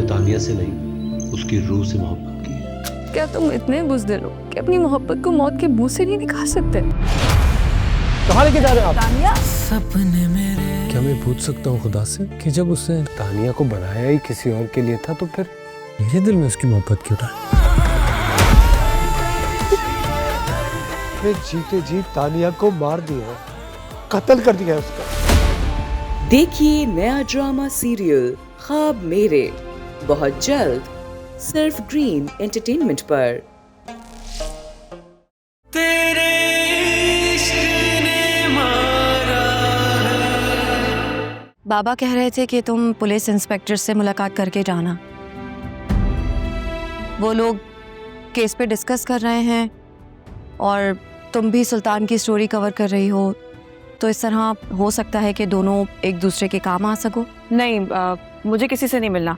तुम्हें तानिया से नहीं, उसकी रूह से मोहब्बत की है। क्या तुम इतने बुज़दिल हो कि अपनी मोहब्बत को मौत के मुंह से नहीं निकाल सकते? कहाँ लेके जा रहे हो आप? तानिया, सपने मेरे क्या मैं पूछ सकता हूँ खुदा से कि जब उसने तानिया को बनाया ही किसी और के लिए था, तो फिर मेरे दिल में उसकी मोहब्बत क्यों था? जीते जी तानिया को मार दिया, कत्ल कर दिया उसका। देखिए नया ड्रामा सीरियल ख्वाब मेरे बहुत जल्द सिर्फ ग्रीन एंटरटेनमेंट पर। तेरे इश्क ने मारा है। बाबा कह रहे थे कि तुम पुलिस इंस्पेक्टर से मुलाकात करके जाना। वो लोग केस पे डिस्कस कर रहे हैं और तुम भी सुल्तान की स्टोरी कवर कर रही हो, तो इस तरह हो सकता है कि दोनों एक दूसरे के काम आ सको। नहीं, मुझे किसी से नहीं मिलना।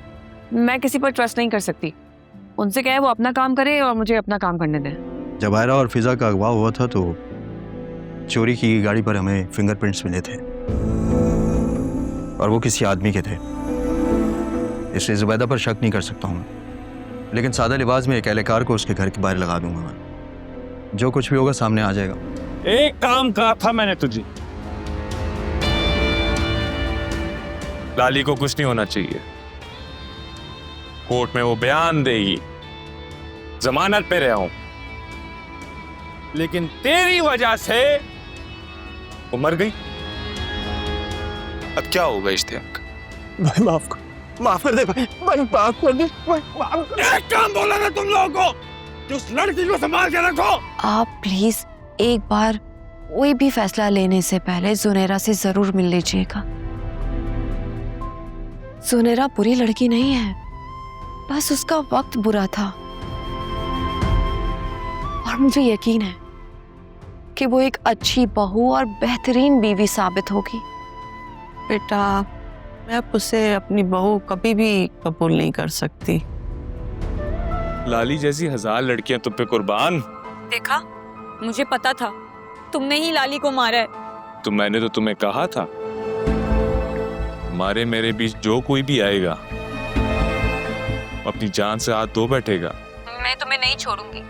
मैं किसी पर ट्रस्ट नहीं कर सकती। उनसे कहे वो अपना काम करे और मुझे अपना काम करने दें। जब आयरा और फिजा का अगवा हुआ था तो चोरी की गाड़ी पर हमें फिंगरप्रिंट्स मिले थे और वो किसी आदमी के थे। इसलिए जुबैदा पर शक नहीं कर सकता हूँ, लेकिन सादा लिबास में एक एहलकार को उसके घर के बाहर लगा दूंगा मैं। जो कुछ भी होगा सामने आ जाएगा। एक काम कहा था मैंने तुझे, लाली को कुछ नहीं होना चाहिए। कोर्ट में वो बयान देगी, जमानत पे रहा हूं, लेकिन तेरी वजह से वो मर गई। अब क्या होगा इश्तियाक? भाई माफ कर दे भाई, माफ कर दे भाई। एक काम बोला ना तुम लोगों को कि उस लड़की को संभाल के रखो। आप प्लीज एक बार कोई भी फैसला लेने से पहले जुनेरा से जरूर मिल लीजिएगा। जुनेरा बुरी लड़की नहीं है, बस उसका वक्त बुरा था और मुझे यकीन है कि वो एक अच्छी बहू और बेहतरीन बीवी साबित होगी। बेटा, मैं अब उसे अपनी बहू कभी भी कबूल नहीं कर सकती। लाली जैसी 1000 लड़कियां तुम पे कुर्बान। देखा, मुझे पता था तुमने ही लाली को मारा है। तो मैंने तो तुम्हें कहा था, हमारे मेरे बीच जो कोई भी आएगा अपनी जान से हाथ धो बैठेगा। मैं तुम्हें नहीं छोड़ूंगी,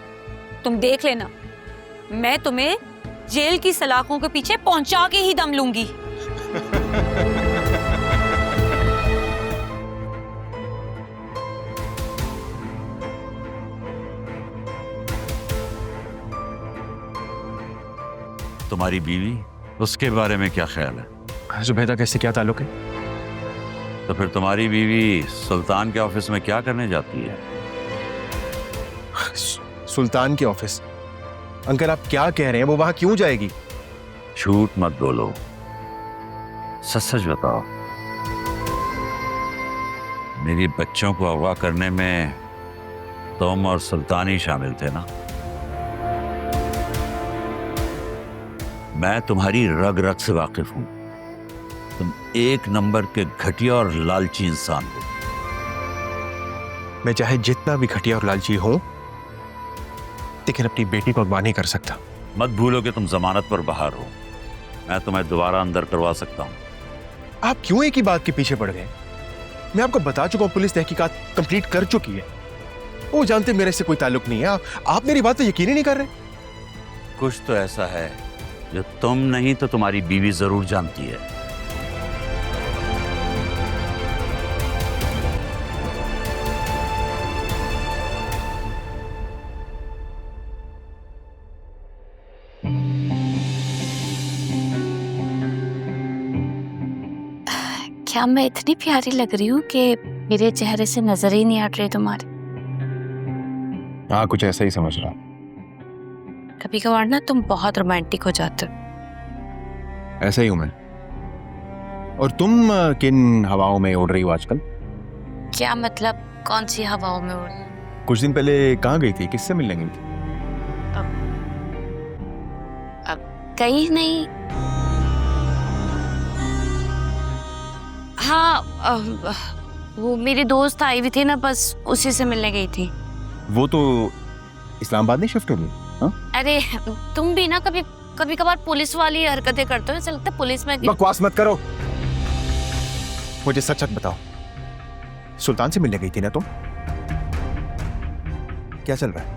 तुम देख लेना। मैं तुम्हें जेल की सलाखों के पीछे पहुंचा के ही दम लूंगी। तुम्हारी बीवी, उसके बारे में क्या ख्याल है? जुबैदा कैसे क्या ताल्लुक है? तो फिर तुम्हारी बीवी सुल्तान के ऑफिस में क्या करने जाती है? सुल्तान के ऑफिस? अंकल आप क्या कह रहे हैं? वो वहां क्यों जाएगी? झूठ मत बोलो, सच सच बताओ। मेरी बच्चों को अगवा करने में तुम और सुल्तान ही शामिल थे ना? मैं तुम्हारी रग रग से वाकिफ हूं। तुम एक नंबर के घटिया और लालची इंसान हो। मैं चाहे जितना भी घटिया और लालची हूं, लेकिन अपनी बेटी को अगवा नहीं कर सकता। मत भूलो कि तुम जमानत पर बाहर हो। मैं तुम्हें दोबारा अंदर करवा सकता हूं। आप क्यों एक ही बात के पीछे पड़ गए? मैं आपको बता चुका हूं, पुलिस तहकीकात कंप्लीट कर चुकी है। वो जानते मेरे से कोई ताल्लुक नहीं है। आप मेरी बात पे यकीन ही नहीं कर रहे। कुछ तो ऐसा है जो तुम नहीं तो तुम्हारी बीवी जरूर जानती है। क्या मैं इतनी प्यारी लग रही हूँ कि मेरे चेहरे से नजर ही नहीं हट रही तुम्हारे? हाँ, कुछ ऐसा ही समझ रहा। कभी कभार ना तुम बहुत रोमांटिक हो जाते हो। ऐसा ही हूं मैं। और तुम किन हवाओं में उड़ रही हो आजकल? क्या मतलब, कौन सी हवाओं में उड़? कुछ दिन पहले कहाँ गई थी? किससे मिलने गई थी? कहीं नहीं। हाँ, वो मेरी दोस्त आई हुई थी ना, बस उसी से मिलने गई थी। वो तो इस्लामाबाद नहीं शिफ्ट हो गई? अरे तुम भी ना कभी कभार पुलिस वाली हरकतें करते हो। ऐसा लगता है पुलिस में। बकवास मत करो, मुझे सच सच बताओ, सुल्तान से मिलने गई थी ना तुम? क्या चल रहा है?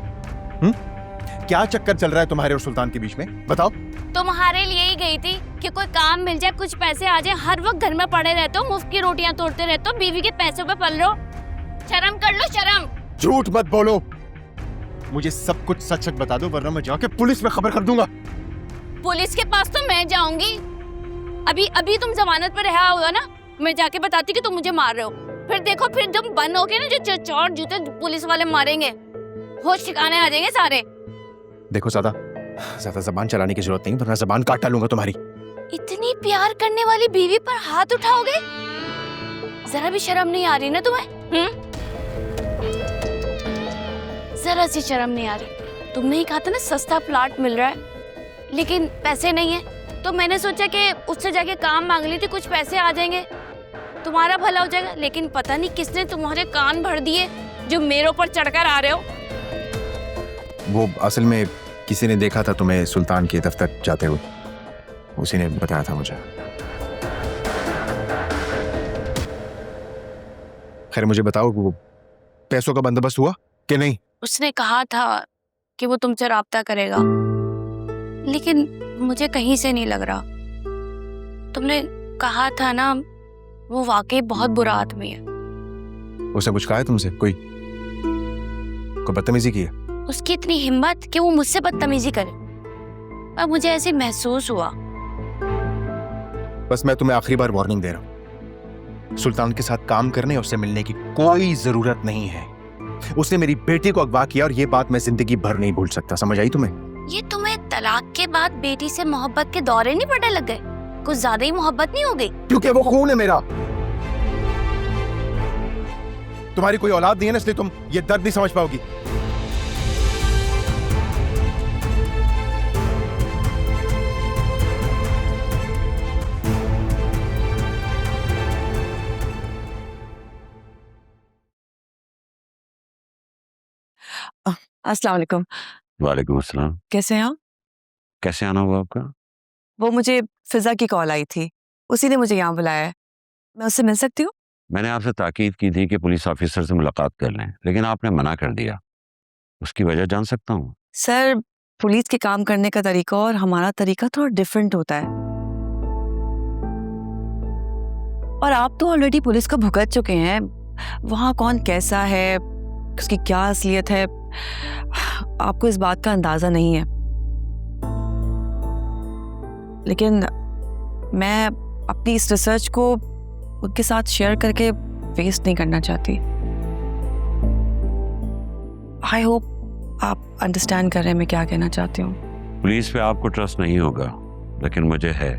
क्या चक्कर चल रहा है तुम्हारे और सुल्तान के बीच में? बताओ। तुम्हारे लिए ही गई थी कि कोई काम मिल जाए, कुछ पैसे आ जाए। हर वक्त घर में पड़े रहते हो, मुफ्त की रोटियां तोड़ते रहते हो, बीवी के पैसों पे पल रहे हो। शर्म कर लो, शर्म। झूठ मत बोलो, मुझे सब कुछ सच सच बता दो, वरना मैं जाके पुलिस में खबर कर दूंगा। पुलिस के पास तो मैं जाऊंगी। अभी तुम जमानत पर रहा होगा ना, मैं जाके बताती कि तुम मुझे मार रहे हो। फिर देखो, फिर जब बंद हो गए ना जो चोर जूते पुलिस वाले मारेंगे, होश ठिकाने आ जाएंगे सारे। देखो ज्यादा जबान चलाने की जरूरत नहीं, वरना जबान काट डालूंगा तुम्हारी। इतनी प्यार करने वाली बीवी पर हाथ उठाओगे? जरा भी शर्म नहीं आ रही ना तुम्हें? जरा सी शर्म नहीं आ रही? तुमने ही कहा था ना सस्ता प्लॉट मिल रहा है, लेकिन पैसे नहीं है, तो मैंने सोचा कि उससे जाके काम मांग ली थी, कुछ पैसे आ जाएंगे, तुम्हारा भला हो जाएगा। लेकिन पता नहीं किसने तुम्हारे कान भर दिए जो मेरे ऊपर चढ़कर आ रहे हो। वो असल में किसी ने देखा था तुम्हें सुल्तान के दफ्तर जाते हुए, उसी ने बताया था मुझे। खैर मुझे बताओ, वो पैसों का बंदोबस्त हुआ कि नहीं? उसने कहा था कि वो तुमसे राब्ता करेगा, लेकिन मुझे कहीं से नहीं लग रहा। तुमने कहा था ना, वो वाकई बहुत बुरा आदमी है। उसने कुछ कहा है तुमसे? कोई बदतमीजी की है? उसकी इतनी हिम्मत कि वो मुझसे बदतमीजी करे, और मुझे ऐसे महसूस हुआ। बस मैं तुम्हें आखिरी बार वार्निंग दे रहा हूँ, सुल्तान के साथ काम करने और उससे मिलने की कोई जरूरत नहीं है। उसने मेरी बेटी को अगवा किया और ये बात मैं जिंदगी भर नहीं भूल सकता। समझ आई तुम्हें? ये तुम्हें तलाक के बाद बेटी से मोहब्बत के दौरे नहीं पड़ने लग गए? कुछ ज्यादा ही मोहब्बत नहीं हो गई? क्योंकि वो खून है मेरा। तुम्हारी कोई औलाद नहीं है ना, इसलिए तुम ये दर्द नहीं समझ पाओगी। अस्सलाम वालेकुम। वालेकुम अस्सलाम। कैसे हैं आप? कैसे आना हुआ आपका? वो मुझे फिजा की कॉल आई थी, उसी ने मुझे यहाँ बुलाया है। मैं उससे मिल सकती हूँ? मैंने आपसे ताकीद की थी कि पुलिस ऑफिसर से मुलाकात कर लें, लेकिन आपने मना कर दिया। उसकी वजह जान सकता हूँ? सर, पुलिस के काम करने का तरीका और हमारा तरीका थोड़ा डिफरेंट होता है, और आप तो ऑलरेडी पुलिस को भुगत चुके हैं। वहाँ कौन कैसा है, उसकी क्या असलियत है, आपको इस बात का अंदाजा नहीं है। लेकिन मैं अपनी इस रिसर्च को उनके साथ शेयर करके वेस्ट नहीं करना चाहती। आई होप आप अंडरस्टैंड कर रहे हैं मैं क्या कहना चाहती हूँ। पुलिस पे आपको ट्रस्ट नहीं होगा, लेकिन मुझे है।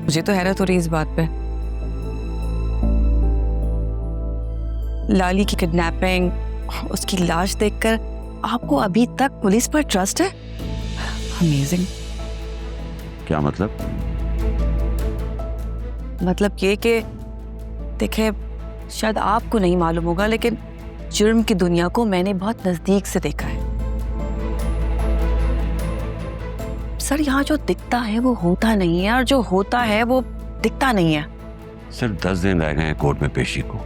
मुझे तो हैरत हो रही है इस बात पे। लाली की किडनैपिंग, उसकी लाश देखकर आपको अभी तक पुलिस पर ट्रस्ट है? अमेजिंग। क्या मतलब? मतलब ये कि देखे, शायद आपको नहीं मालूम होगा, लेकिन जुर्म की दुनिया को मैंने बहुत नजदीक से देखा है। सर, यहाँ जो दिखता है वो होता नहीं है, और जो होता है वो दिखता नहीं है। सिर्फ 10 दिन रह गए हैं कोर्ट में पेशी को,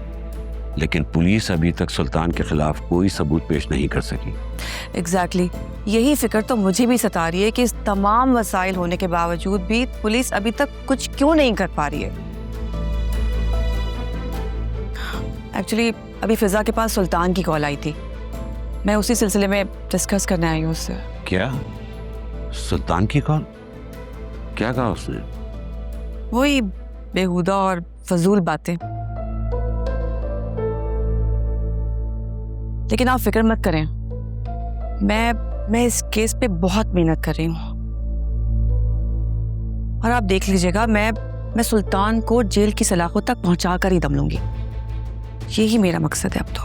लेकिन पुलिस अभी तक सुल्तान के खिलाफ कोई सबूत पेश नहीं कर सकी। एग्जैक्टली यही फिक्र तो मुझे भी सता रही है कि इस तमाम वसाइल होने के बावजूद भी पुलिस अभी तक कुछ क्यों नहीं कर पा रही है। एक्चुअली अभी फिजा के पास सुल्तान की कॉल आई थी, मैं उसी सिलसिले में डिस्कस करने आई हूँ उससे। क्या? सुल्तान की कॉल? क्या कहा उसने? वही बेहुदा और फजूल बातें। लेकिन आप फिक्र मत करें, मैं इस केस पे बहुत मेहनत कर रही हूँ, और आप देख लीजिएगा, मैं सुल्तान को जेल की सलाखों तक पहुंचा कर ही दम लूंगी। यही मेरा मकसद है अब तो।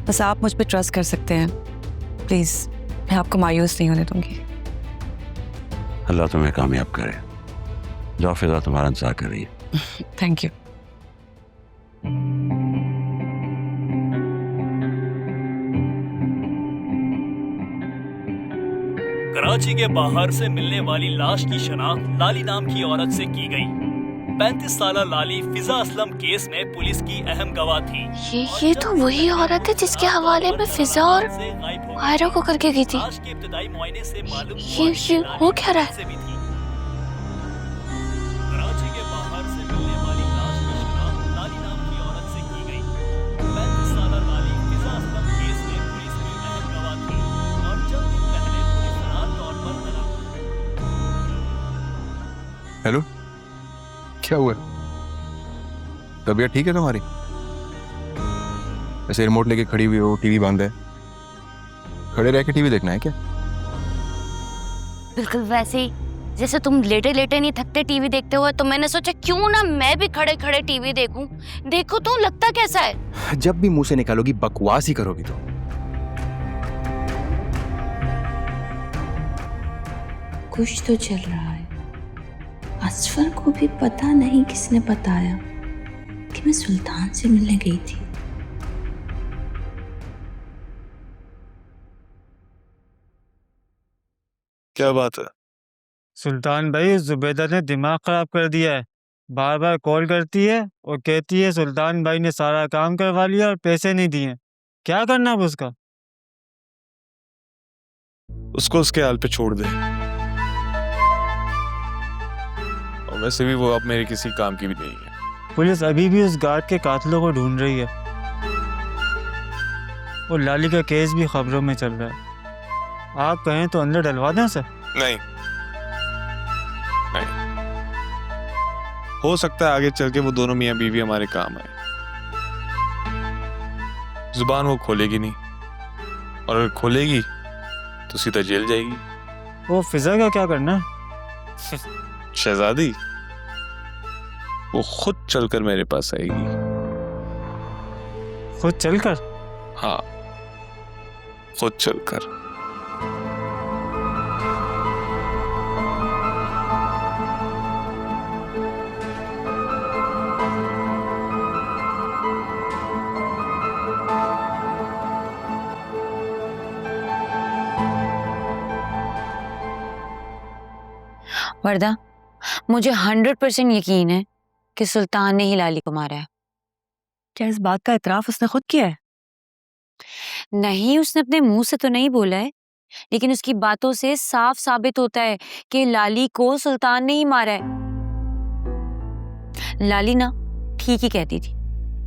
बस आप मुझ पे ट्रस्ट कर सकते हैं। प्लीज, मैं आपको मायूस नहीं होने दूंगी। अल्लाह तुम्हें कामयाब करे। जाओ, फिजा तुम्हारा इंतजार कर रही है। Thank you. कराची के बाहर से मिलने वाली लाश की शनाख्त लाली नाम की औरत से की गई। 35 साला लाली फिजा असलम केस में पुलिस की अहम गवाह थी। ये तो वही औरत है जिसके हवाले में फिजा और आयरा को करके गई थी। ये हो क्या रहा है? हेलो, क्या हुआ? तबीयत ठीक है तुम्हारी? ऐसे रिमोट लेके खड़ी हुई हो, टीवी बंद है, खड़े रह के टीवी देखना है क्या? बिल्कुल वैसे ही जैसे तुम लेटे लेटे नहीं थकते टीवी देखते हुए, तो मैंने सोचा क्यों ना मैं भी खड़े खड़े टीवी देखूं। देखो तो लगता कैसा है। जब भी मुंह से निकालोगी बकवास ही करोगी तो। कुछ तो चल रहा है। असफर को भी पता नहीं किसने बताया कि मैं सुल्तान से मिलने गई थी। क्या बात है? सुल्तान भाई, जुबैदा ने दिमाग खराब कर दिया है। बार बार कॉल करती है और कहती है सुल्तान भाई ने सारा काम करवा लिया और पैसे नहीं दिए। क्या करना अब उसका? उसको उसके हाल पे छोड़ दे। और वैसे भी वो अब मेरे किसी काम की भी नहीं है। पुलिस अभी भी उस गार्ड के कातिलों को ढूंढ रही है और लाली का केस भी खबरों में चल रहा है। आप कहें तो अंदर डलवा दें उसे? नहीं, हो सकता है आगे चल के वो दोनों मियाँ बीवी हमारे काम आए। जुबान वो खोलेगी नहीं, और अगर खोलेगी तो सीधा जेल जाएगी। वो फिजा का क्या करना? शहजादी, वो खुद चलकर मेरे पास आएगी। खुद चलकर? हाँ, खुद चलकर। वर्दा, मुझे 100% यकीन है कि सुल्तान ने ही लाली को मारा है। क्या इस बात का इतराफ उसने खुद किया है? नहीं, उसने अपने मुंह से तो नहीं बोला है, लेकिन उसकी बातों से साफ साबित होता है कि लाली को सुल्तान ने ही मारा है। लाली ना ठीक ही कहती थी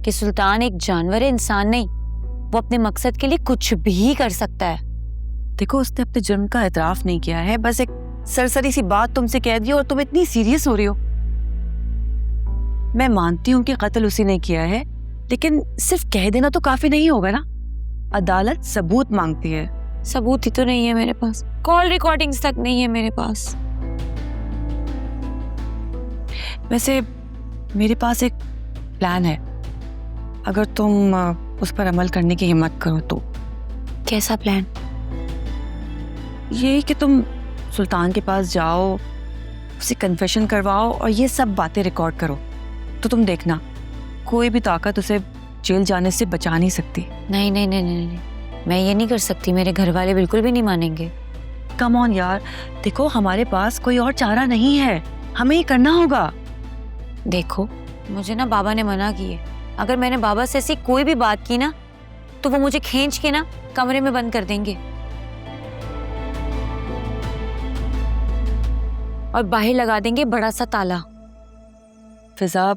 कि सुल्तान एक जानवर है, इंसान नहीं। वो अपने मकसद के लिए कुछ भी कर सकता है। देखो, उसने अपने जुर्म का इतराफ नहीं किया है, बस एक सरसरी सी बात तुमसे कह दी और तुम इतनी सीरियस हो रही हो। मैं मानती हूँ कि कत्ल उसी ने किया है, लेकिन सिर्फ कह देना तो काफी नहीं होगा ना। अदालत सबूत मांगती है। सबूत ही तो नहीं है मेरे पास, कॉल रिकॉर्डिंग्स तक नहीं है मेरे पास। वैसे मेरे पास एक प्लान है, अगर तुम उस पर अमल करने की हिम्मत करो तो। कैसा प्लान? ये कि तुम सुल्तान के पास जाओ, उसे कन्फेशन करवाओ और ये सब बातें रिकॉर्ड करो, तो तुम देखना कोई भी ताकत उसे जेल जाने से बचा नहीं सकती। नहीं नहीं नहीं नहीं, नहीं। मैं ये नहीं कर सकती, मेरे घर वाले बिल्कुल भी नहीं मानेंगे। कम ऑन यार, देखो हमारे पास कोई और चारा नहीं है, हमें ये करना होगा। देखो, मुझे ना बाबा ने मना की है, अगर मैंने बाबा से ऐसी कोई भी बात की ना तो वो मुझे खींच के ना कमरे में बंद कर देंगे और बाहर लगा देंगे बड़ा सा ताला। फिजा,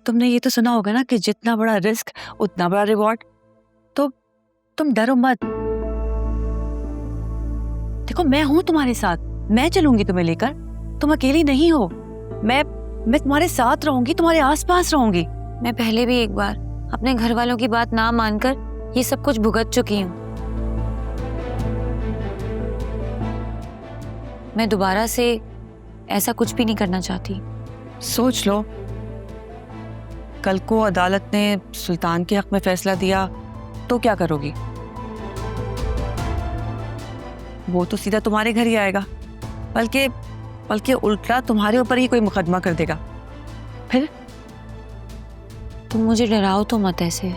तुमने ये तो सुना होगा ना कि जितना बड़ा रिस्क उतना बड़ा रिवॉर्ड। तो तुम डरो मत। देखो, मैं हूं तुम्हारे साथ, मैं चलूंगी तुम्हें लेकर। तुम अकेली नहीं हो, मैं तुम्हारे साथ रहूंगी, तुम्हारे आसपास रहूंगी। मैं पहले भी एक बार अपने घर वालों की बात ना मानकर ये सब कुछ भुगत चुकी हूँ। मैं दोबारा से ऐसा कुछ भी नहीं करना चाहती। सोच लो, कल को अदालत ने सुल्तान के हक में फैसला दिया तो क्या करोगी? वो तो सीधा तुम्हारे घर ही आएगा, बल्कि उल्टा तुम्हारे ऊपर ही कोई मुकदमा कर देगा। फिर तुम मुझे डराओ तो मत ऐसे।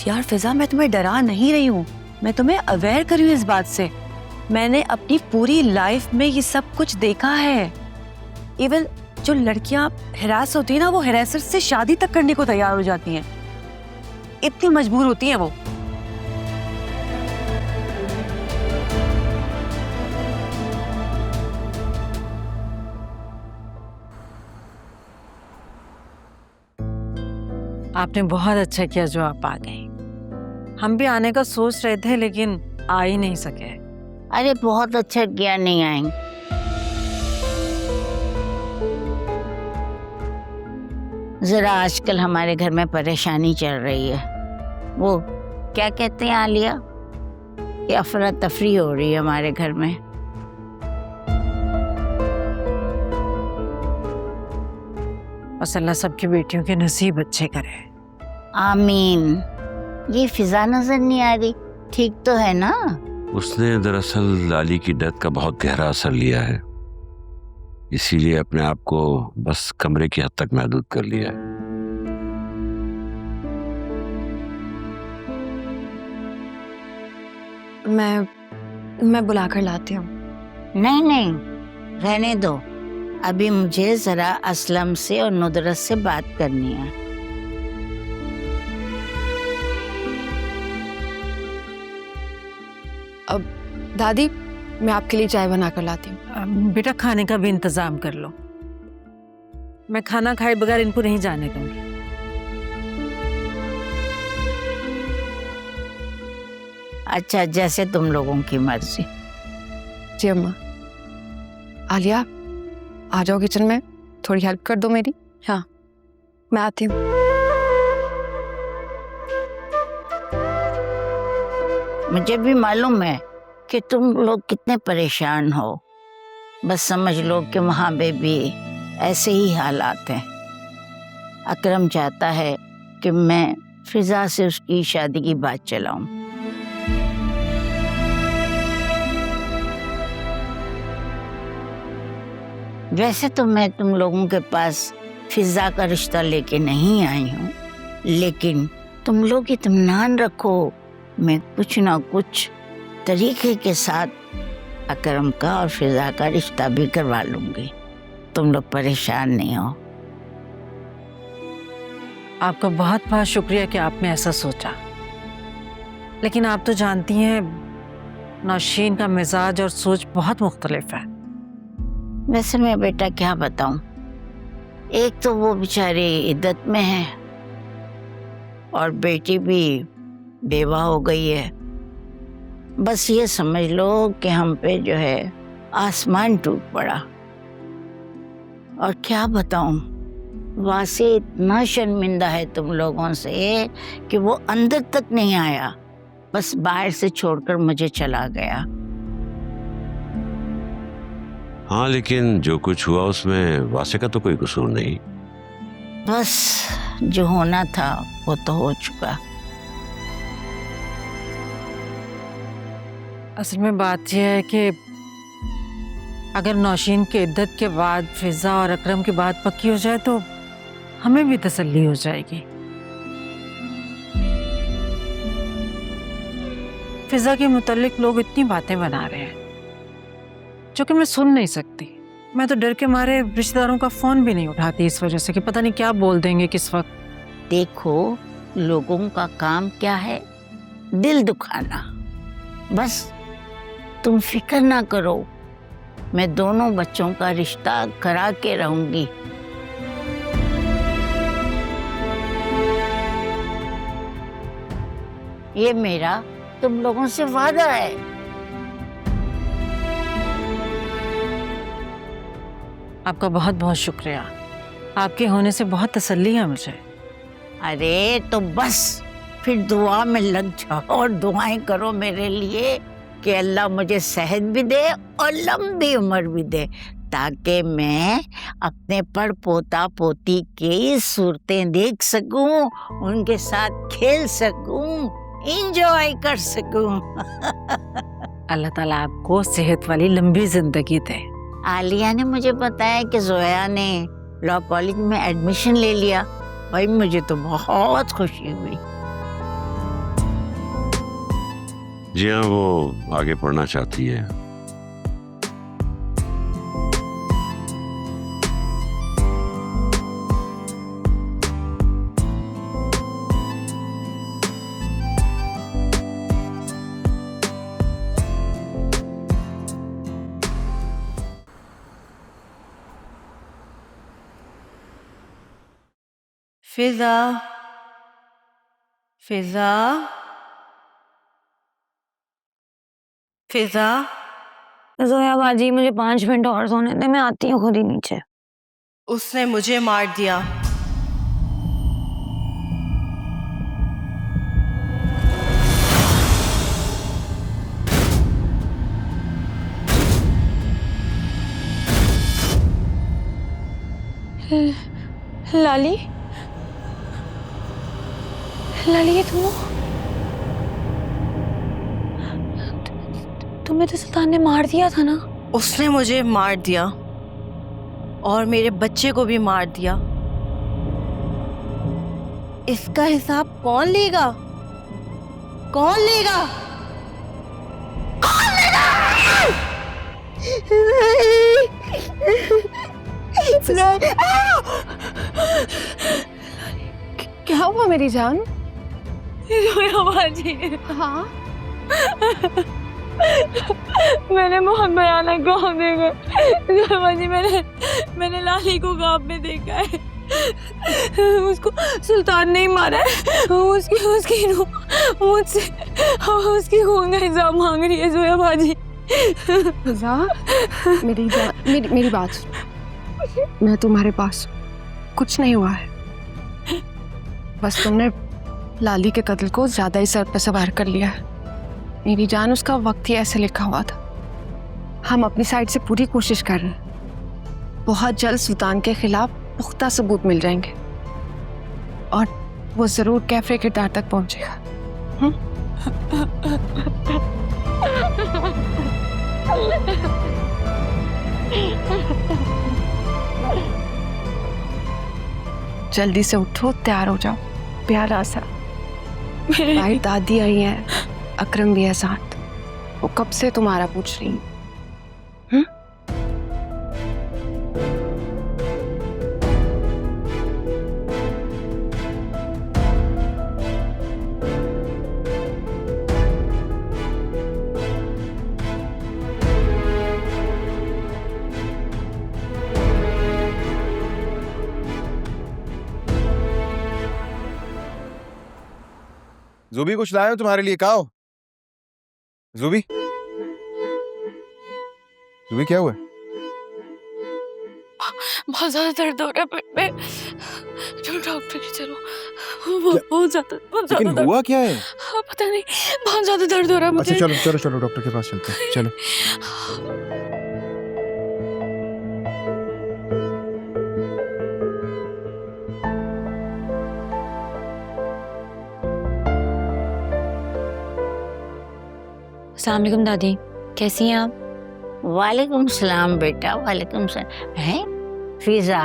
यार फिजा, मैं तुम्हें डरा नहीं रही हूँ, मैं तुम्हें अवेयर कर रही हूँ इस बात से। मैंने अपनी पूरी लाइफ में ये सब कुछ देखा है। इवन जो लड़कियां हिरास होती है ना, वो हिरासर से शादी तक करने को तैयार हो जाती हैं, इतनी मजबूर होती हैं वो। आपने बहुत अच्छा किया जो आप आ गए। हम भी आने का सोच रहे थे लेकिन आ ही नहीं सके। अरे बहुत अच्छा किया, नहीं आएंगे। जरा आजकल हमारे घर में परेशानी चल रही है। वो क्या कहते हैं आलिया, कि अफरा तफरी हो रही है हमारे घर में। बस अल्लाह सबकी बेटियों के नसीब अच्छे करे। आमीन। ये फिजा नजर नहीं आ रही, ठीक तो है ना? उसने दरअसल लाली की डेथ का बहुत गहरा असर लिया है, इसीलिए अपने आप को बस कमरे की हद तक महदूद कर लिया है। मैं बुलाकर लाती हूँ। नहीं नहीं, रहने दो। अभी मुझे जरा असलम से और नुदरत से बात करनी है। अब दादी, मैं आपके लिए चाय बना कर लाती हूँ। बेटा खाने का भी इंतजाम कर लो, मैं खाना खाए बगैर इनको नहीं जाने दूंगी। अच्छा, जैसे तुम लोगों की मर्जी। जी अम्मा। आलिया, आ जाओ किचन में, थोड़ी हेल्प कर दो मेरी। हाँ, मैं आती हूँ। मुझे भी मालूम है कि तुम लोग कितने परेशान हो। बस समझ लो कि वहाँ पे भी ऐसे ही हालात हैं। अकरम चाहता है कि मैं फिजा से उसकी शादी की बात चलाऊं। वैसे तो मैं तुम लोगों के पास फिजा का रिश्ता लेके नहीं आई हूँ, लेकिन तुम लोग इत्मीनान रखो, मैं कुछ ना कुछ तरीके के साथ अकरम का और फिजा का रिश्ता भी करवा लूंगी। तुम लोग परेशान नहीं हो। आपका बहुत बहुत शुक्रिया कि आपने ऐसा सोचा, लेकिन आप तो जानती हैं नौशीन का मिजाज और सोच बहुत मुख्तलिफ है। वैसे मैं बेटा क्या बताऊं, एक तो वो बेचारी इद्दत में है और बेटी भी बेवा हो गई है। बस ये समझ लो कि हम पे जो है आसमान टूट पड़ा। और क्या बताऊं, वासे इतना शर्मिंदा है तुम लोगों से कि वो अंदर तक नहीं आया, बस बाहर से छोड़कर मुझे चला गया। हाँ, लेकिन जो कुछ हुआ उसमें वासे का तो कोई कसूर नहीं। बस जो होना था वो तो हो चुका। असल में बात यह है कि अगर नौशीन की इद्दत के बाद फिजा और अकरम की बात पक्की हो जाए तो हमें भी तसल्ली हो जाएगी। फिजा के मुतालिक लोग इतनी बातें बना रहे हैं जो कि मैं सुन नहीं सकती। मैं तो डर के मारे रिश्तेदारों का फोन भी नहीं उठाती इस वजह से कि पता नहीं क्या बोल देंगे किस वक्त। देखो, लोगों का काम क्या है, दिल दुखाना। बस तुम फिक्र ना करो, मैं दोनों बच्चों का रिश्ता करा के रहूंगी। ये मेरा तुम लोगों से वादा है। आपका बहुत बहुत शुक्रिया, आपके होने से बहुत तसल्ली है मुझे। अरे तो बस फिर दुआ में लग जाओ और दुआएं करो मेरे लिए कि अल्लाह मुझे सेहत भी दे और लंबी उम्र भी दे, ताकि मैं अपने पड़ पोता पोती की सूरतें देख सकूं, उनके साथ खेल सकूं, एंजॉय कर सकूं। अल्लाह ताला आपको सेहत वाली लंबी जिंदगी दे। आलिया ने मुझे बताया कि जोया ने लॉ कॉलेज में एडमिशन ले लिया। भाई मुझे तो बहुत खुशी हुई। जी हाँ, वो आगे पढ़ना चाहती है। फिजा, फिजा, फिजा। जोया बाजी, मुझे 5 मिनट और सोने दे, मैं आती हूँ खुद ही नीचे। उसने मुझे मार दिया। लाली, लाली ये तुम हो? तुम्हें तो सुल्तान ने मार दिया था ना? उसने मुझे मार दिया और मेरे बच्चे को भी मार दिया। इसका हिसाब कौन लेगा? कौन लेगा? कौन लेगा? क्या हुआ मेरी जान? बाजी, हाँ मैंने बहुत भयानक ख्वाब देखा। बाजी, मैंने लाली को ख्वाब में देखा है। उसको सुल्तान ने ही मारा है। उसकी रूह मुझसे उसकी खून का हिसाब मांग रही है। जोया बाजी, मेरी बात सुनो। मैं तुम्हारे पास, कुछ नहीं हुआ है, बस तुमने लाली के कत्ल को ज्यादा ही सर पे सवार कर लिया है। मेरी जान, उसका वक्त ही ऐसे लिखा हुआ था। हम अपनी साइड से पूरी कोशिश कर रहे हैं। बहुत जल्द सुल्तान के खिलाफ पुख्ता सबूत मिल जाएंगे और वो जरूर कैफरे किरदार तक पहुंचेगा। जल्दी से उठो, तैयार हो जाओ। प्यारा सा भाई, दादी आई है, अकरम भी है साथ। वो कब से तुम्हारा पूछ रही है। ज़ुबी, कुछ लाया हूं तुम्हारे लिए। कहा हो ज़ुबी? ज़ुबी, क्या हुआ? बहुत ज्यादा दर्द हो रहा है पेट में। जो डॉक्टर के चलो। बहुत ज्यादा लेकिन दर्द। हुआ क्या है? पता नहीं, बहुत ज्यादा दर्द हो रहा है मुझे। अच्छा, चलो डॉक्टर के पास चलते हैं। चलो। अस्सलाम वालेकुम दादी, कैसी हैं आप? वालेकुम सलाम बेटा, वालेकुम सलाम। हैं फिजा,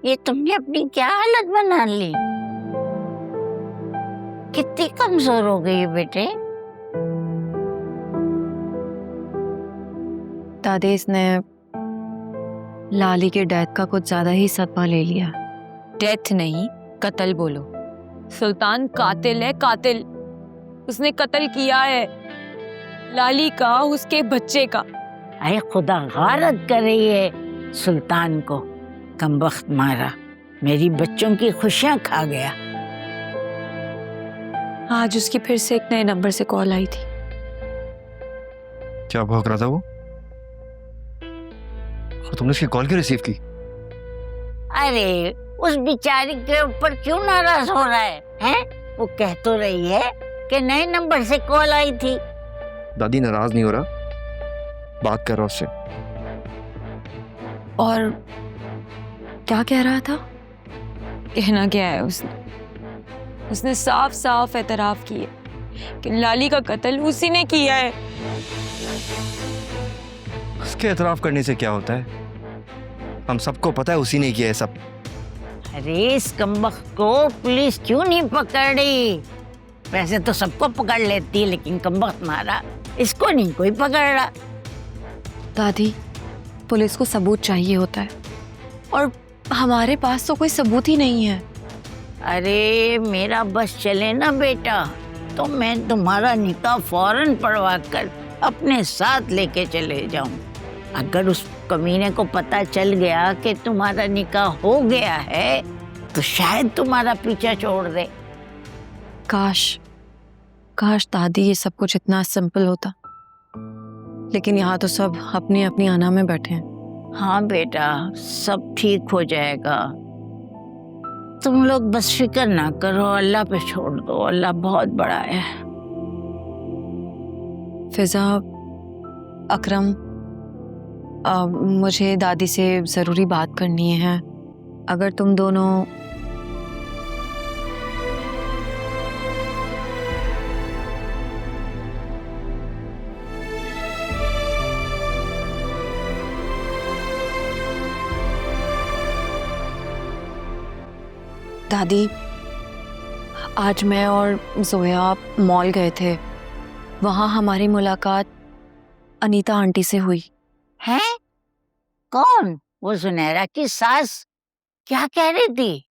ये तुमने अपनी क्या हालत बना ली? कितनी कमजोर हो गई बेटे? दादी, इसने लाली के डेथ का कुछ ज्यादा ही सदमा ले लिया। डेथ नहीं, कत्ल बोलो। सुल्तान कातिल है, कातिल। उसने कत्ल किया है लाली का, उसके बच्चे का। अरे खुदा गारत कर रही है सुल्तान को। कमबख्त मारा, मेरी बच्चों की खुशियां खा गया। आज उसकी फिर से एक नए नंबर से कॉल आई थी। क्या भौंक रहा था वो? और तुमने उसकी कॉल क्यों रिसीव की? अरे उस बेचारी के ऊपर क्यों नाराज हो रहा है? हैं? वो कह तो रही है कि नए नंबर से कॉल आई थी। दादी, नाराज नहीं हो रहा, बात कर रहा उससे। और क्या कह रहा था? कहना क्या है उसने साफ साफ एतराफ किया कि लाली का कत्ल उसी ने किया है। उसके एतराफ करने से क्या होता है? हम सबको पता है उसी ने किया है सब। अरे इस कमबख्त को पुलिस क्यों नहीं पकड़ रही? वैसे तो सबको पकड़ लेती है, लेकिन कमबख्त मारा, इसको नहीं कोई पकड़ रहा। दादी, पुलिस को सबूत चाहिए होता है और हमारे पास तो कोई सबूत ही नहीं है। अरे मेरा बस चले ना बेटा, तो मैं तुम्हारा निकाह फौरन पढ़वा कर अपने साथ लेके चले जाऊं। अगर उस कमीने को पता चल गया कि तुम्हारा निकाह हो गया है, तो शायद तुम्हारा पीछा छोड़ दे। काश काश दादी ये सब कुछ इतना सिंपल होता, लेकिन यहाँ तो सब अपनी अपनी आना में बैठे हैं। हाँ बेटा, सब ठीक हो जाएगा। तुम लोग बस फिक्र ना करो, अल्लाह पे छोड़ दो, अल्लाह बहुत बड़ा है। फिजा, अकरम, मुझे दादी से ज़रूरी बात करनी है। अगर तुम दोनों दादी, आज मैं और जोया मॉल गए थे। वहाँ हमारी मुलाकात अनीता आंटी से हुई। हैं? कौन? वो सुनहरा की सास? क्या कह रही थी?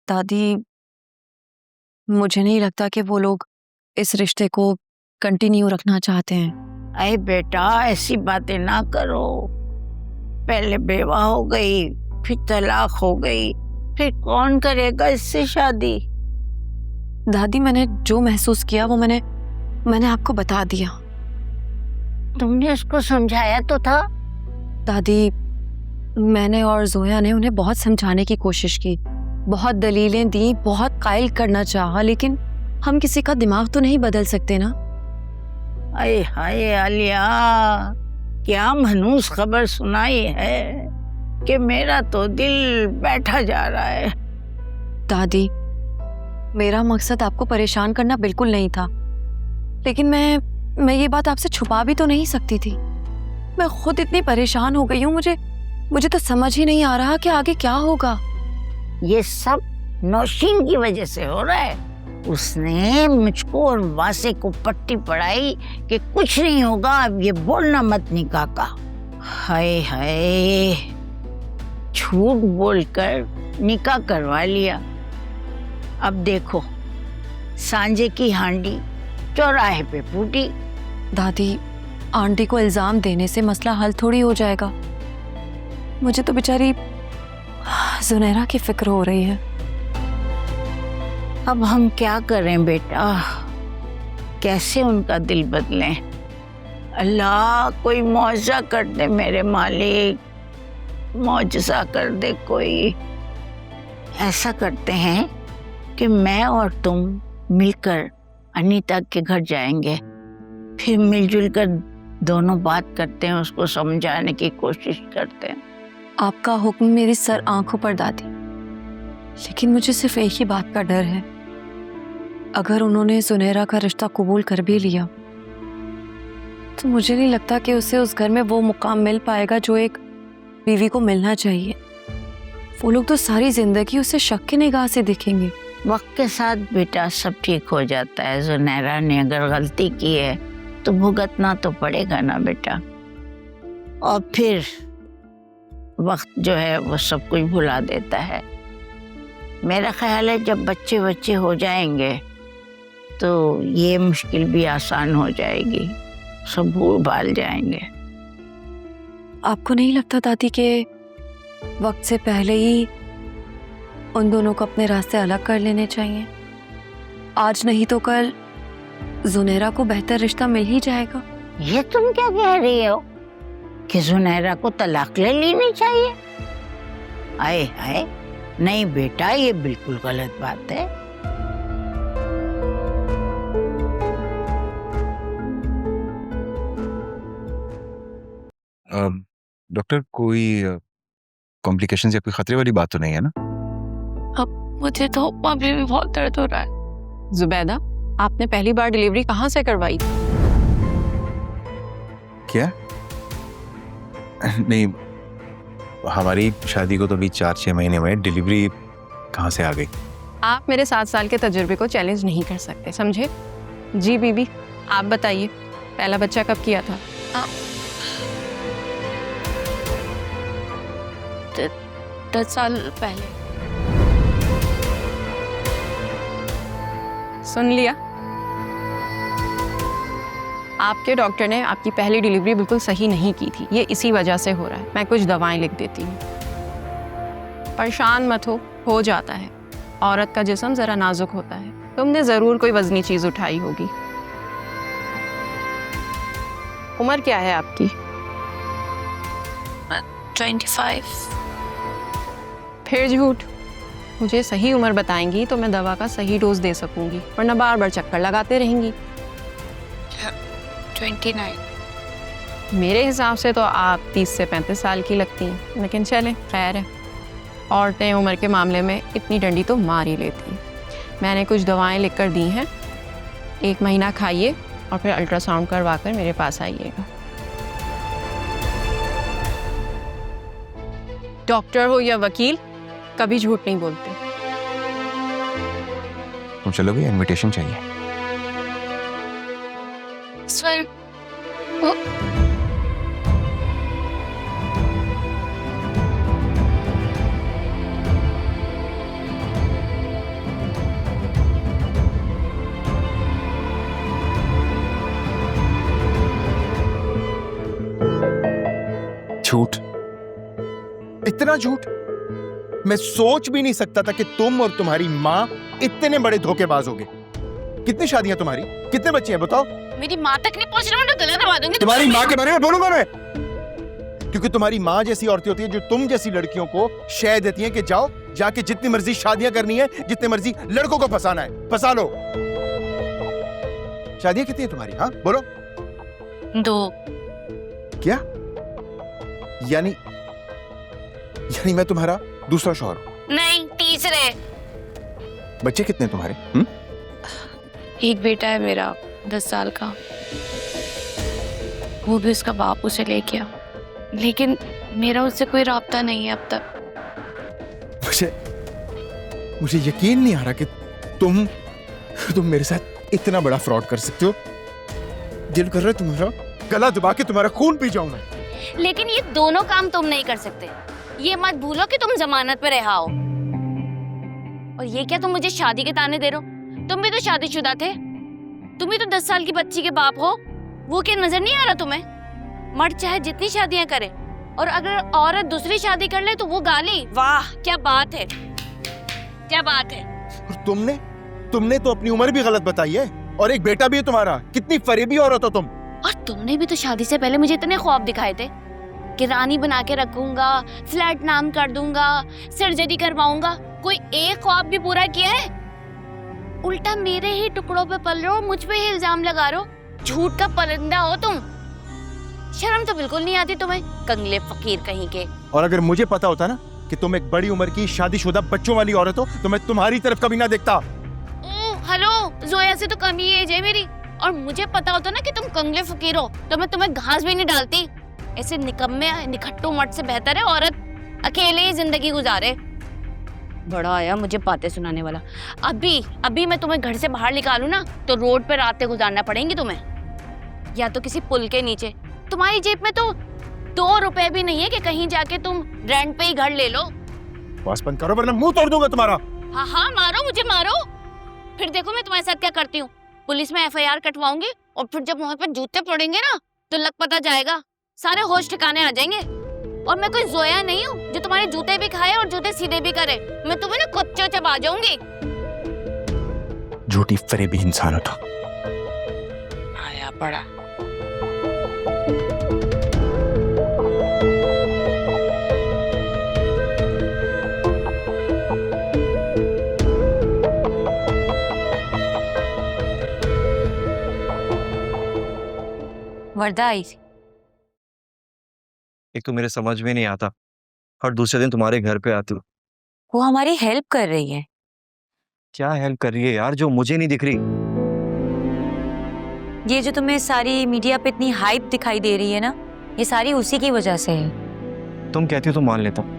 दादी, मुझे नहीं लगता कि वो लोग इस रिश्ते को कंटिन्यू रखना चाहते हैं। अरे बेटा, ऐसी बातें ना करो। पहले बेवा हो गई, फिर तलाक हो गई, फिर कौन करेगा इससे शादी? दादी, मैंने जो महसूस किया वो मैंने आपको बता दिया। तुमने उसको समझाया तो था? दादी, मैंने और जोया ने उन्हें बहुत समझाने की कोशिश की, बहुत दलीलें दी, बहुत कायल करना चाहा, लेकिन हम किसी का दिमाग तो नहीं बदल सकते ना। अरे हाय आलिया, क्या मनहूस खबर सुनाई है कि मेरा तो दिल बैठा जा रहा है। दादी, मेरा मकसद आपको परेशान करना बिल्कुल नहीं था, लेकिन मैं ये बात आपसे छुपा भी तो नहीं सकती थी। मैं खुद इतनी परेशान हो गई हूँ, मुझे तो समझ ही नहीं आ रहा कि आगे क्या होगा। ये सब नौशीन की वजह से हो रहा है। उसने मुझको और वासे को पट्टी पढ़ाई कि कुछ नहीं होगा, अब ये बोलना मत निकाह का। हाय हाय, झूठ बोलकर निकाह करवा लिया। अब देखो, सांझे की हांडी चौराहे पे फूटी। दादी, आंटी को इल्जाम देने से मसला हल थोड़ी हो जाएगा। मुझे तो बेचारी सुनहरा की फिक्र हो रही है। अब हम क्या करें बेटा, कैसे उनका दिल बदलें? अल्लाह कोई मौजज़ा कर दे मेरे मालिक, मौजज़ा कर दे कोई। ऐसा करते हैं कि मैं और तुम मिलकर अनीता के घर जाएंगे, फिर मिलजुल कर दोनों बात करते हैं, उसको समझाने की कोशिश करते हैं। आपका हुक्म मेरी सर आंखों पर दादी, लेकिन मुझे सिर्फ एक ही बात का डर है। अगर उन्होंने सुनहरा का रिश्ता कबूल कर भी लिया तो मुझे नहीं लगता कि उसे उस घर में वो मुकाम मिल पाएगा जो एक बीवी को मिलना चाहिए। वो लोग तो सारी जिंदगी उसे शक की निगाह से देखेंगे। वक्त के साथ बेटा सब ठीक हो जाता है। सुनहरा ने अगर गलती की है तो भुगतना तो पड़ेगा ना बेटा, और फिर वक्त जो है वो सब कुछ भुला देता है। मेरा ख्याल है जब बच्चे हो जाएंगे तो ये मुश्किल भी आसान हो जाएगी, सब भूल भाल जाएंगे। आपको नहीं लगता दादी कि वक्त से पहले ही उन दोनों को अपने रास्ते अलग कर लेने चाहिए? आज नहीं तो कल सुनहरा को बेहतर रिश्ता मिल ही जाएगा। ये तुम क्या कह रही हो कि सुनहरा को तलाक ले लेनी चाहिए? आए हाय, नहीं बेटा, ये बिल्कुल गलत बात है। डॉक्टर, कोई कॉम्प्लिकेशंस या कोई खतरे वाली बात तो नहीं है ना? अब मुझे तो अभी भी बहुत दर्द हो रहा है। जुबैदा, आपने पहली बार डिलीवरी कहाँ से करवाई थी? क्या? नहीं, हमारी शादी को तो अभी 4-6 महीने हुए, डिलीवरी कहाँ से आ गई? आप मेरे 7 साल के तजुर्बे को चैलेंज नहीं कर सकते, समझे? जी बीबी, आप बताइए, पहला बच्चा कब किया था? 10 साल पहले। सुन लिया? आपके डॉक्टर ने आपकी पहली डिलीवरी बिल्कुल सही नहीं की थी, ये इसी वजह से हो रहा है। मैं कुछ दवाएं लिख देती हूँ। परेशान मत हो हो जाता है, औरत का जिस्म जरा नाजुक होता है। तुमने जरूर कोई वजनी चीज उठाई होगी। उम्र क्या है आपकी? 25। फिर झूठ। मुझे सही उम्र बताएंगी तो मैं दवा का सही डोज दे सकूंगी, वरना बार बार चक्कर लगाते रहेंगी। 29। मेरे हिसाब से तो आप 30 से 35 साल की लगती हैं, लेकिन चले खैर है। औरतें उम्र के मामले में इतनी डंडी तो मार ही लेती हैं। मैंने कुछ दवाएं लिख कर दी हैं, 1 महीना खाइए और फिर अल्ट्रासाउंड करवा कर मेरे पास आइएगा। डॉक्टर हो या वकील, कभी झूठ नहीं बोलते। तुम चलोगे? इनविटेशन चाहिए। स्वर झूठ, इतना झूठ। मैं सोच भी नहीं सकता था कि तुम और तुम्हारी माँ इतने बड़े धोखेबाज होगे। कितनी शादियां तुम्हारी, कितने बच्चे हैं बताओ? मेरी माँ तक नहीं पहुंच रहा, मैं तो गला दबा दूंगी। तुम्हारी माँ के बारे में बोलूंगा मैं, क्योंकि तुम्हारी माँ जैसी औरतें होती है जो तुम जैसी लड़कियों को शय देती हैं कि जाओ जाके जितनी मर्जी शादियां करनी है, जितने मर्जी लड़कों को फंसाना है फंसा लो। शादियां कितनी है तुम्हारी? हाँ बोलो। 2। क्या? यानी मैं तुम्हारा दूसरा शौहर हूं? नहीं, तीसरे। बच्चे कितने हैं तुम्हारे? एक बेटा है मेरा 10 साल का, वो भी उसका बाप उसे ले गया, लेकिन मेरा उससे कोई राब्ता नहीं है अब तक। मुझे यकीन नहीं आ रहा कि तुम मेरे साथ इतना बड़ा फ्रॉड कर सकते हो। दिल कर रहा है तुम्हारा गला दबा के तुम्हारा खून पी जाऊं मैं। लेकिन ये दोनों काम तुम नहीं कर सकते। ये मत भूलो कि तुम जमानत पे रहा हो। और ये क्या तुम मुझे शादी के ताने दे रहे हो? तुम भी तो शादीशुदा थे, तुम भी तो 10 साल की बच्ची के बाप हो। वो क्या नजर नहीं आ रहा तुम्हें? मर्द चाहे जितनी शादियां करे, और अगर औरत दूसरी शादी कर ले तो वो गाली। वाह क्या बात है, क्या बात है। और तुमने तो अपनी उम्र भी गलत बताई है, और एक बेटा भी है तुम्हारा। कितनी फरेबी औरत हो तुम। और तुमने भी तो शादी से पहले मुझे इतने ख्वाब दिखाए थे कि रानी बना के रखूंगा, फ्लैट नाम कर दूंगा, सर्जरी करवाऊंगा। कोई एक ख्वाब भी पूरा किया है? उल्टा मेरे ही टुकड़ों पे पल रहे हो, मुझ पे ही इल्जाम लगा रहे हो। झूठ का परिंदा हो तुम। शर्म तो बिल्कुल नहीं आती तुम्हें, कंगले फकीर कहीं के। और अगर मुझे पता होता ना कि तुम एक बड़ी उम्र की शादीशुदा बच्चों वाली औरत हो, तो मैं तुम्हारी तरफ कभी ना देखता। हेलो, जोया से तो कम ही एज है मेरी, और मुझे पता होता ना कि तुम कंगले फकीर हो तो मैं तुम्हें घास भी नहीं डालती। ऐसे निकम्मे निखट्टू मर्द से बेहतर है औरत अकेले ही जिंदगी गुजारे। बड़ा आया मुझे बातें सुनाने वाला। अभी मैं तुम्हें घर से बाहर निकालूं ना तो रोड पे रातें गुजारना पड़ेंगी तुम्हें, या तो किसी पुल के नीचे। तुम्हारी जेब में तो 2 रुपए भी नहीं है कि कहीं जाके तुम रेंट पे ही घर ले लो। बस बंद करो वरना मुंह तोड़ दूंगा तुम्हारा। हाँ मारो, मुझे मारो, फिर देखो मैं तुम्हारे साथ क्या करती हूँ। पुलिस में FIR कटवाऊंगी, और फिर जब वहां पे जूते पड़ेंगे ना तो लग पता जाएगा, सारे होश ठिकाने आ जाएंगे। और मैं कोई जोया नहीं हूँ जो तुम्हारे जूते भी खाए और जूते सीधे भी करे। मैं तुम्हें ना कुत्ते चबा जाऊंगी। झूठी फरेबी इंसान हो तो। आया बड़ा। वर्दा आई थी। एक तो मेरे समझ में नहीं आता, और दूसरे दिन तुम्हारे घर पे आती हूँ। वो हमारी हेल्प कर रही है। क्या हेल्प कर रही है यार, जो मुझे नहीं दिख रही? ये जो तुम्हें सारी मीडिया पे इतनी हाइप दिखाई दे रही है ना, ये सारी उसी की वजह से है। तुम कहती हो तो मान लेता हूँ।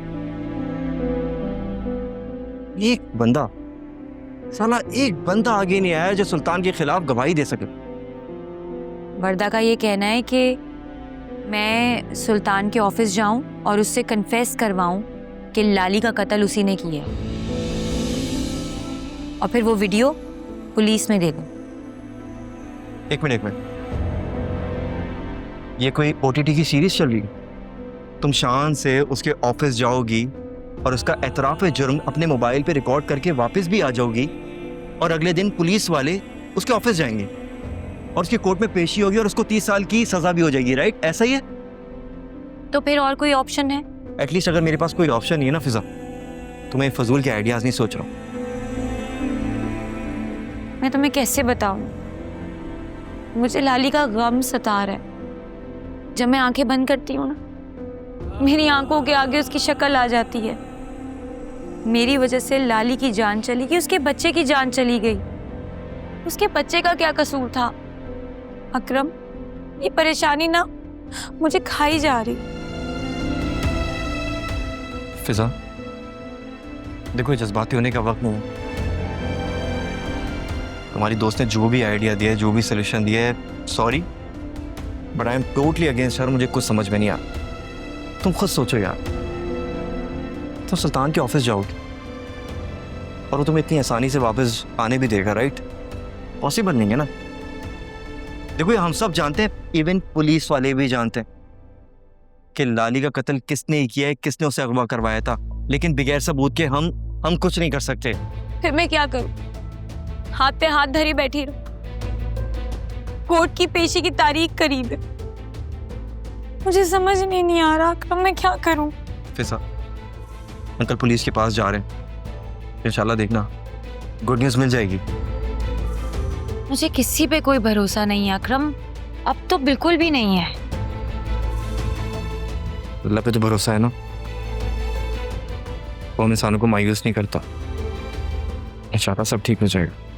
एक बंदा, साला एक बंदा आगे नहीं आया जो सुल्तान के खिलाफ गवाही दे सके। वर्दा का ये कहना है कि मैं सुल्तान के ऑफिस जाऊं और उससे कन्फेस करवाऊं कि लाली का कत्ल उसी ने किया है, और फिर वो वीडियो पुलिस में दे दूं। एक मिनट, ये कोई OTT की सीरीज चल रही है? तुम शान से उसके ऑफिस जाओगी, और उसका एतराफ़ जुर्म अपने मोबाइल पे रिकॉर्ड करके वापस भी आ जाओगी और अगले दिन पुलिस वाले उसके ऑफिस जाएंगे और उसकी कोर्ट में पेशी होगी और उसको 30 साल की सजा भी हो जाएगी, राइट? ऐसा ही है? तो फिर और कोई ऑप्शन है? एटलीस्ट अगर मेरे पास कोई ऑप्शन नहीं है ना फिजा, तो मैं फजूल के आइडियाज नहीं सोच रहा हूँ। मैं तुम्हें कैसे बताऊं? मुझे लाली का गम सता रहा है। जब मैं आंखें बंद करती हूँ ना, मेरी आंखों के आगे उसकी शक्ल आ जाती है। मेरी वजह से लाली की जान चली गई, उसके बच्चे की जान चली गई। उसके बच्चे का क्या कसूर था? अकरम, ये परेशानी ना मुझे खाई जा रही। फिजा, देखो, जज्बाती होने का वक्त नहीं है। तुम्हारी दोस्त ने जो भी आइडिया दिया है, जो भी सोल्यूशन दिया है, sorry but I am totally against her. मुझे कुछ समझ में नहीं आ। तुम खुद सोचो यार, तुम सुल्तान के ऑफिस जाओगे और वो तुम्हें इतनी आसानी से वापस आने भी देगा, राइट? पॉसिबल नहीं है ना। देखो, हम सब जानते हैं, इवन पुलिस वाले भी जानते हैं कि लाली का कत्ल किसने किया है, किसने उसे अगवा करवाया था, लेकिन बगैर सबूत के हम कुछ नहीं कर सकते। फिर मैं क्या करूं? हाथ पे हाथ धरी बैठी रहूं? कोर्ट की पेशी की तारीख करीब है। मुझे समझ नहीं आ रहा कि मैं क्या करूं। फिजा, अंकल पुलिस के पास जा रहे हैं, इंशाल्लाह देखना गुड न्यूज़ मिल जाएगी। मुझे किसी पे कोई भरोसा नहीं है अकरम, अब तो बिल्कुल भी नहीं है। अल्लाह पे तो भरोसा है ना, वो इंसानों को मायूस नहीं करता। इंशाल्लाह सब ठीक हो जाएगा।